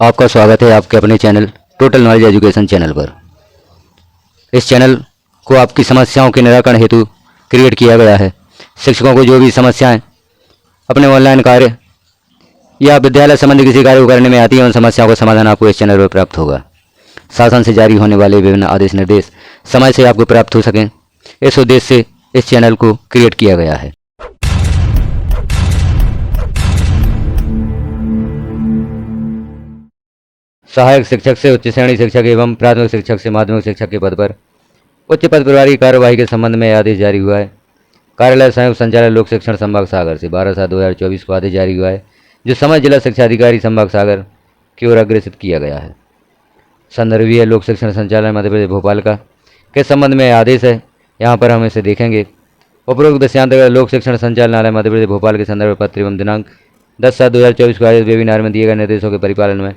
आपका स्वागत है आपके अपने channel total knowledge education channel पर। इस चैनल को आपकी समस्याओं के निराकरण हेतु क्रिएट किया गया है। शिक्षकों को जो भी समस्याएं अपने ऑनलाइन कार्य या विद्यालय संबंधी किसी कार्य को करने में आती है, उन समस्याओं का समाधान आपको इस चैनल पर प्राप्त होगा। शासन से जारी होने वाले विभिन्न आदेश निर्देश समय से आपको प्राप्त हो सकें, इस उद्देश्य से इस चैनल को क्रिएट किया गया है। सहायक शिक्षक से उच्च श्रेणी शिक्षक एवं प्राथमिक शिक्षक से माध्यमिक शिक्षक के पद पर उच्च पद प्रभारी कार्यवाही के संबंध में आदेश जारी हुआ है। कार्यालय संयुक्त संचालक लोक शिक्षण संभाग सागर से 12/7/2024 को आदेश जारी हुआ है, जो समस्त जिला शिक्षा अधिकारी संभाग सागर की ओर अग्रेसित किया गया है। संदर्भीय लोक शिक्षण संचालय मध्य प्रदेश भोपाल का के संबंध में आदेश है, यहाँ पर हम इसे देखेंगे। उपरोक्त विषयांतर्गत लोक शिक्षण संचालनालय मध्य प्रदेश भोपाल के संदर्भ पत्र एवं दिनांक 10/7/2024 को आयोजित वेबिनार में दिए गए निर्देशों के परिपालन में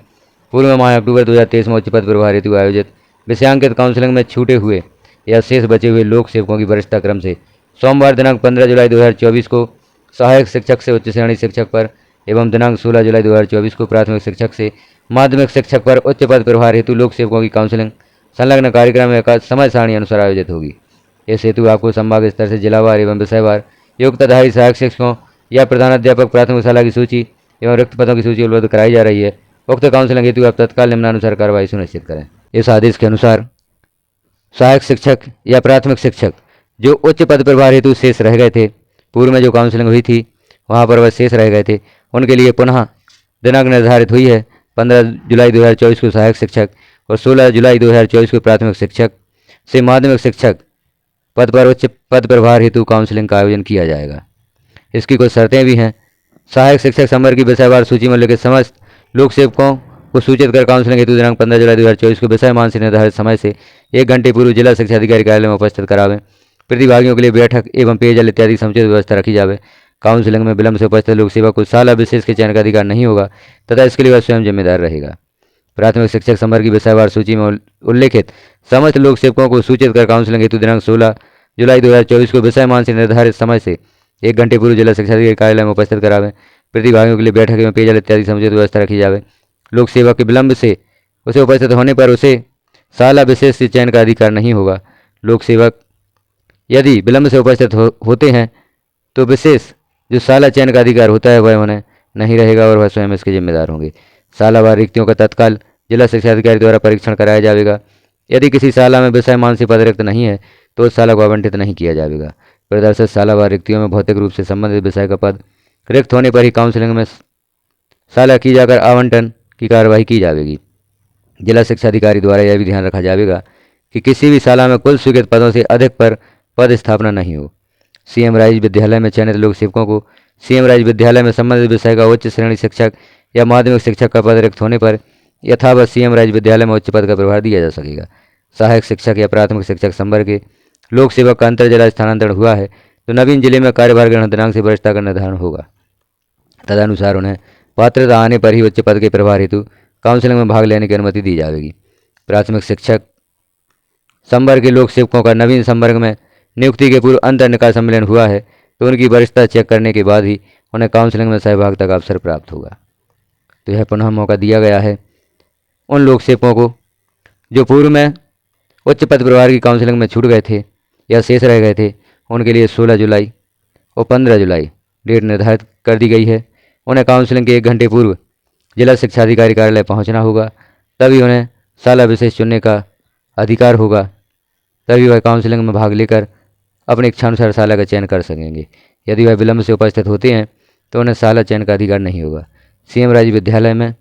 पूर्व माह अक्टूबर 2023 में उच्च पद प्रभार हेतु आयोजित विषयांकित काउंसलिंग में छूटे हुए या शेष बचे हुए लोक सेवकों की वरिष्ठता क्रम से सोमवार दिनांक 15 जुलाई 2024 को सहायक शिक्षक से उच्च श्रेणी शिक्षक पर एवं दिनांक 16 जुलाई 2024 को प्राथमिक शिक्षक से माध्यमिक शिक्षक पर उच्च पद प्रभार हेतु लोक सेवकों की काउंसलिंग संलग्न कार्यक्रम में समय सारणी अनुसार आयोजित होगी। इस हेतु आपको संभाग स्तर से जिलावार एवं विषयवार योग्यताधारी सहायक शिक्षकों या प्रधानाध्यापक प्राथमिक शाला की सूची एवं रिक्त पदों की सूची उपलब्ध कराई जा रही है। उक्त काउंसलिंग हेतु आप तत्काल निम्नानुसार कार्रवाई सुनिश्चित करें। इस आदेश के अनुसार सहायक शिक्षक या प्राथमिक शिक्षक जो उच्च पद प्रभार हेतु शेष रह गए थे, पूर्व में जो काउंसलिंग हुई थी वहां पर वह शेष रह गए थे, उनके लिए पुनः दिनांक निर्धारित हुई है 15 जुलाई 2024 को सहायक शिक्षक और 16 जुलाई 2024 को प्राथमिक शिक्षक से माध्यमिक शिक्षक पद पर उच्च पद प्रभार हेतु काउंसलिंग का आयोजन किया जाएगा। इसकी कुछ शर्तें भी हैं। सहायक शिक्षक संवर्ग की विषयवार सूची में लिखित समस्त लोक सेवकों को सूचित कर काउंसलिंग हेतु दिनांक 15 जुलाई 2024 को विषय मान से निर्धारित समय से 1 घंटे पूर्व जिला शिक्षा अधिकारी कार्यालय में उपस्थित करावें। प्रतिभागियों के लिए बैठक एवं पेयजल इत्यादि समुचित व्यवस्था रखी जाए। काउंसलिंग में विलंब से उपस्थित लोक सेवक को साला विशेष के चयन का अधिकार नहीं होगा तथा इसके लिए वह स्वयं जिम्मेदार रहेगा। प्राथमिक शिक्षक संवर्ग की विषयवार सूची में उल्लेखित समस्त लोक सेवकों को सूचित कर काउंसलिंग हेतु दिनांक 16 जुलाई 2024 को विषय मान से निर्धारित समय से 1 घंटे पूर्व जिला शिक्षा अधिकारी कार्यालय में उपस्थित करावें। प्रतिभागियों के लिए बैठक एवं पेयजल इत्यादि समुचित व्यवस्था रखी जाए। लोक सेवक के विलंब से उसे उपस्थित होने पर उसे साला विशेष से चयन का अधिकार नहीं होगा। लोक सेवक यदि विलंब से उपस्थित होते हैं तो विशेष जो साला चयन का अधिकार होता है वह उन्हें नहीं रहेगा और वह स्वयं इसके जिम्मेदार होंगे। सालावार रिक्तियों का तत्काल जिला शिक्षा अधिकारी द्वारा परीक्षण कराया जाएगा। यदि किसी साला में विषय मान से पद रिक्त नहीं है तो उस साला को आवंटित नहीं किया जाएगा। प्रदर्शित सालावार रिक्तियों में भौतिक रूप से संबंधित विषय का पद रिक्त होने पर ही काउंसलिंग में साला की जाकर आवंटन की कार्यवाही की जाएगी। जिला शिक्षा अधिकारी द्वारा यह भी ध्यान रखा जाएगा कि किसी भी शाला में कुल स्वीकृत पदों से अधिक पर पद स्थापना नहीं हो। सीएम राइज विद्यालय में चयनित लोक सेवकों को सीएम राइज विद्यालय में संबंधित विषय का उच्च श्रेणी शिक्षक या माध्यमिक शिक्षक का पद रिक्त होने पर यथावत सीएम राइज विद्यालय में उच्च पद का प्रभार दिया जा सकेगा। सहायक शिक्षक या प्राथमिक शिक्षक संवर्ग के लोक सेवक का अंतर जिला स्थानांतरण हुआ है तो नवीन जिले में कार्यभार ग्रहण दिनांक से वरिष्ठता का निर्धारण होगा। तदनुसार उन्हें पात्रता आने पर ही उच्च पद के प्रभार हेतु काउंसलिंग में भाग लेने की अनुमति दी जाएगी। प्राथमिक शिक्षक संवर्ग के लोक सेवकों का नवीन संवर्ग में नियुक्ति के पूर्व अंतर निकाय सम्मेलन हुआ है तो उनकी वरिष्ठता चेक करने के बाद ही उन्हें काउंसलिंग में सहभागिता का अवसर प्राप्त होगा। तो यह पुनः मौका दिया गया है उन लोक सेवकों को जो पूर्व में उच्च पद प्रभार की काउंसलिंग में छूट गए थे या शेष रह गए थे, उनके लिए 16 जुलाई और 15 जुलाई डेट निर्धारित कर दी गई है। उन्हें काउंसलिंग के 1 घंटे पूर्व जिला शिक्षा अधिकारी कार्यालय पहुंचना होगा, तभी उन्हें साला विशेष चुनने का अधिकार होगा, तभी वह काउंसलिंग में भाग लेकर अपनी इच्छानुसार साला का चयन कर सकेंगे। यदि वह विलंब से उपस्थित होते हैं तो उन्हें साला चयन का अधिकार नहीं होगा। सीएम राज्य विद्यालय में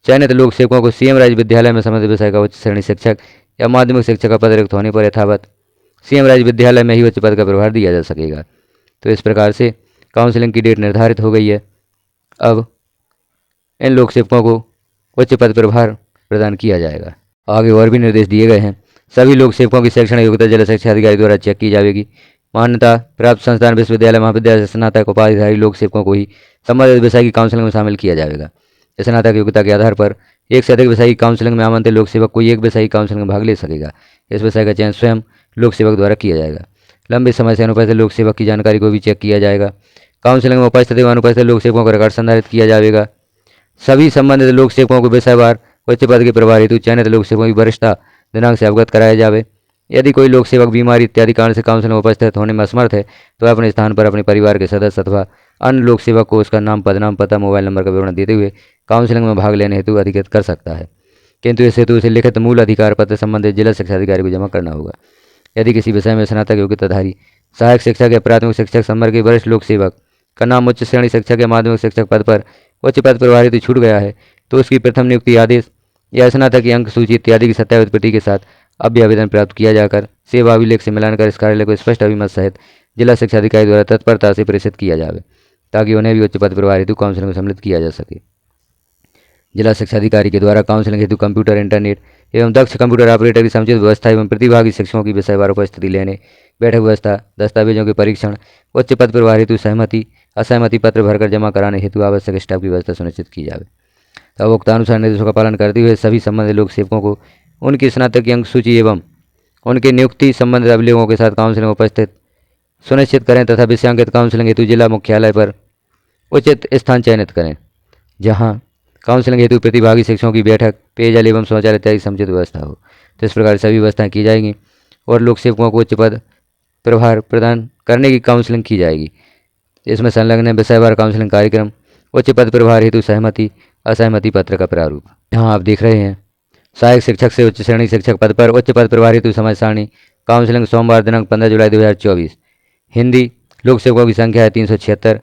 चयनित लोक सेवकों को सीएम राज्य विद्यालय में संबंधित विषय का उच्च श्रेणी शिक्षक या माध्यमिक शिक्षक का पद रिक्त होने पर यथावत सीएम राज्य विद्यालय में ही उच्च पद का प्रभार दिया जा सकेगा। तो इस प्रकार से काउंसलिंग की डेट निर्धारित हो गई है। अब इन लोक सेवकों को उच्च पद प्रभार प्रदान किया जाएगा। आगे और भी निर्देश दिए गए हैं। सभी लोक सेवकों की शैक्षणिक योग्यता जिला शिक्षा अधिकारी द्वारा चेक की जाएगी। मान्यता प्राप्त संस्थान विश्वविद्यालय महाविद्यालय से स्नातक उपाधिधारी लोक सेवकों को ही संबंधित विषय की काउंसलिंग में शामिल किया जाएगा। स्नातक योग्यता के आधार पर एक से अधिक विषय की काउंसलिंग में आमंत्रित लोक सेवक कोई एक विषय की काउंसलिंग में भाग ले सकेगा। इस विषय का चयन स्वयं लोक सेवक द्वारा किया जाएगा। लंबे समय से अनुपस्थित लोक सेवक की जानकारी को भी चेक किया जाएगा। काउंसलिंग में उपस्थित एवं अनुपस्थित लोक सेवकों का रिकॉर्ड संधारित किया जाएगा। सभी संबंधित लोक सेवकों को विषयवार उच्च पद के प्रभार हेतु चयनित लोक सेवकों की वरिष्ठता दिनांक से अवगत कराया जावे। यदि कोई लोक सेवक बीमारी इत्यादि कारण से काउंसिल में उपस्थित होने में असमर्थ है तो वह अपने स्थान पर अपने परिवार के सदस्य अथवा अन्य लोक सेवक को उसका नाम, पदनाम, पता, मोबाइल नंबर का विवरण देते हुए काउंसिलिंग में भाग लेने हेतु अधिकृत कर सकता है, किंतु इस हेतु उसे लिखित मूल अधिकार पत्र संबंधित जिला शिक्षा अधिकारी को जमा करना होगा। यदि किसी विषय में स्नातक योग्यताधारी सहायक शिक्षक या प्राथमिक शिक्षक संवर्ग के वरिष्ठ लोक सेवक का नाम उच्च श्रेणी शिक्षक या माध्यमिक शिक्षक पद पर उच्च पद प्रभार हेतु छूट गया है तो उसकी प्रथम नियुक्ति आदेश या स्नातक की अंक सूची इत्यादि की सत्यापित प्रति के साथ अभ्य आवेदन प्राप्त किया जाकर सेवा अभिलेख से मिलान कर इस कार्यालय को स्पष्ट अभिमत सहित जिला शिक्षा अधिकारी द्वारा तत्परता से प्रेषित किया जाए ताकि उन्हें भी उच्च पद प्रभार हेतु काउंसिलिंग में सम्मिलित किया जा सके। जिला शिक्षा अधिकारी के द्वारा काउंसिलिंग हेतु कंप्यूटर, इंटरनेट एवं दक्ष कंप्यूटर ऑपरेटर की समुचित व्यवस्था एवं प्रतिभागी शिक्षकों की विषयवार उपस्थिति लेने, बैठक व्यवस्था, दस्तावेजों के परीक्षण, उच्च पद प्रभार हेतु सहमति असहमति पत्र भरकर जमा कराने हेतु आवश्यक स्टाफ की व्यवस्था सुनिश्चित की जाए। तो उक्तानुसार निर्देशों का पालन करते हुए सभी संबंधित लोक सेवकों को उनकी स्नातक की अंक सूची एवं उनके नियुक्ति संबंधित अभिलेखों के साथ काउंसिलिंग में उपस्थित सुनिश्चित करें तथा विषयांकित काउंसिलिंग हेतु जिला मुख्यालय पर उचित स्थान चयनित करें जहां काउंसिलिंग हेतु प्रतिभागी शिक्षकों की बैठक, पेयजल एवं शौचालय इत्यादि समुचित व्यवस्था हो। तो इस प्रकार सभी व्यवस्थाएं की जाएंगी और लोक सेवकों को उच्च पद प्रभार प्रदान करने की काउंसिलिंग की जाएगी। इसमें संलग्न विषयवार काउंसिलिंग कार्यक्रम, उच्च पद प्रभार हेतु सहमति असहमति पत्र का प्रारूप। यहाँ आप देख रहे हैं सहायक शिक्षक से उच्च श्रेणी शिक्षक पद पर उच्च पद प्रभार हेतु समय सारणी। काउंसिलिंग सोमवार दिनांक 15 जुलाई 2024। हिंदी लोक सेवकों की संख्या है 376।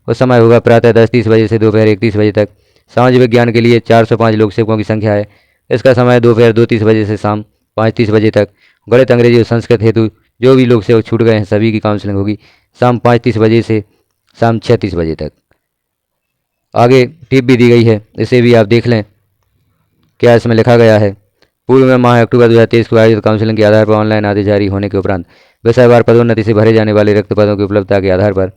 उस समय होगा प्रातः 10:30 बजे से दोपहर 1:30 बजे तक। समाज विज्ञान के लिए 405 लोक सेवकों की संख्या है। इसका समय दोपहर 2:30 बजे से शाम 5:30 बजे तक। गणित, अंग्रेजी और संस्कृत हेतु जो भी लोक सेवक छूट गए हैं सभी की काउंसिलिंग होगी शाम 5:30 बजे से शाम 6:30 बजे तक। आगे टिप भी दी गई है, इसे भी आप देख लें क्या इसमें लिखा गया है। पूर्व में माह अक्टूबर 2023 को आयोजित काउंसिलिंग के आधार पर ऑनलाइन आदेश जारी होने के उपरांत विषयवार पदोन्नति से भरे जाने वाले रिक्त पदों की उपलब्धता के आधार पर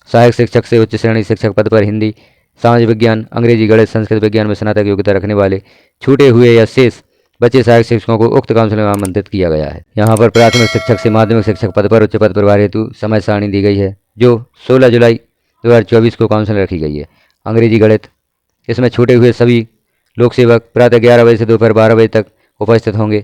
सहायक शिक्षक से उच्च श्रेणी शिक्षक पद पर हिंदी, समाज विज्ञान, अंग्रेजी, गणित, संस्कृत विज्ञान में स्नातक योग्यता रखने वाले छूटे हुए या शेष बचे सहायक शिक्षकों को उक्त काउंसिलिंग में आमंत्रित किया गया है। यहाँ पर प्राथमिक शिक्षक से माध्यमिक शिक्षक पद पर उच्च पद प्रभार हेतु समय सारणी दी गई है जो 16 जुलाई 2024 को काउंसिलिंग रखी गई है। अंग्रेजी, गणित इसमें छूटे हुए सभी लोक सेवक प्रातः 11 बजे से दोपहर 12 बजे तक उपस्थित होंगे।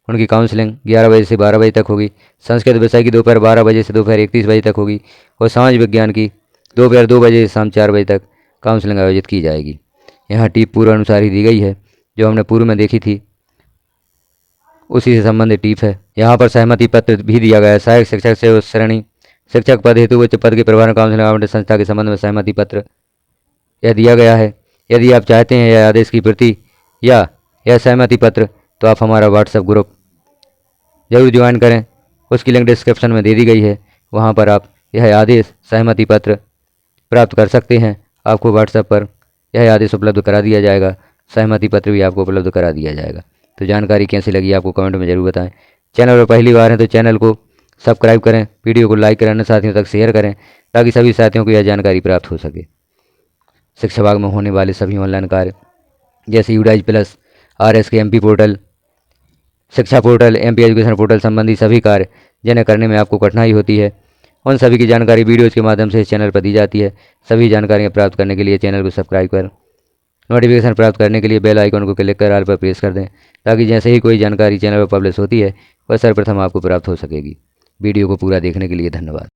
उनकी काउंसिलिंग 11 बजे से 12 बजे तक होगी। संस्कृत विषय की दोपहर 12 बजे से दोपहर 31 बजे तक होगी और समाज विज्ञान की दोपहर 2 बजे से शाम 4 बजे तक काउंसिलिंग आयोजित की जाएगी। यहाँ टीप पूर्व अनुसार ही दी गई है, जो हमने पूर्व में देखी थी उसी से संबंधित टीप है। यहाँ पर सहमति पत्र भी दिया गया है। सहायक शिक्षक से उच्च श्रेणी शिक्षक पद हेतु उच्च पद के प्रभार काउंसिलिंग आवंटित संस्था के संबंध में सहमति पत्र यह दिया गया है। यदि आप चाहते हैं यह आदेश की प्रति या यह सहमति पत्र तो आप हमारा व्हाट्सएप ग्रुप जरूर ज्वाइन करें, उसकी लिंक डिस्क्रिप्शन में दे दी गई है। वहाँ पर आप यह आदेश सहमति पत्र प्राप्त कर सकते हैं। आपको व्हाट्सएप पर यह आदेश उपलब्ध करा दिया जाएगा, सहमति पत्र भी आपको उपलब्ध करा दिया जाएगा। तो जानकारी कैसी लगी आपको कमेंट में जरूर बताएं। चैनल पर पहली बार है तो चैनल को सब्सक्राइब करें, वीडियो को लाइक करें, अन्य साथियों तक शेयर करें ताकि सभी साथियों को यह जानकारी प्राप्त हो सके। शिक्षा विभाग में होने वाले सभी ऑनलाइन कार्य जैसे यूडाइज प्लस, RSK MP पोर्टल, शिक्षा पोर्टल, MP एजुकेशन पोर्टल संबंधी सभी कार्य जिन्हें करने में आपको कठिनाई होती है उन सभी की जानकारी वीडियोज़ के माध्यम से इस चैनल पर दी जाती है। सभी जानकारियाँ प्राप्त करने के लिए चैनल को सब्सक्राइब कर नोटिफिकेशन प्राप्त करने के लिए बेल आइकन को क्लिक कर ऑल पर प्रेस कर दें ताकि जैसे ही कोई जानकारी चैनल पर पब्लिश होती है वह सर्वप्रथम आपको प्राप्त हो सकेगी। वीडियो को पूरा देखने के लिए धन्यवाद।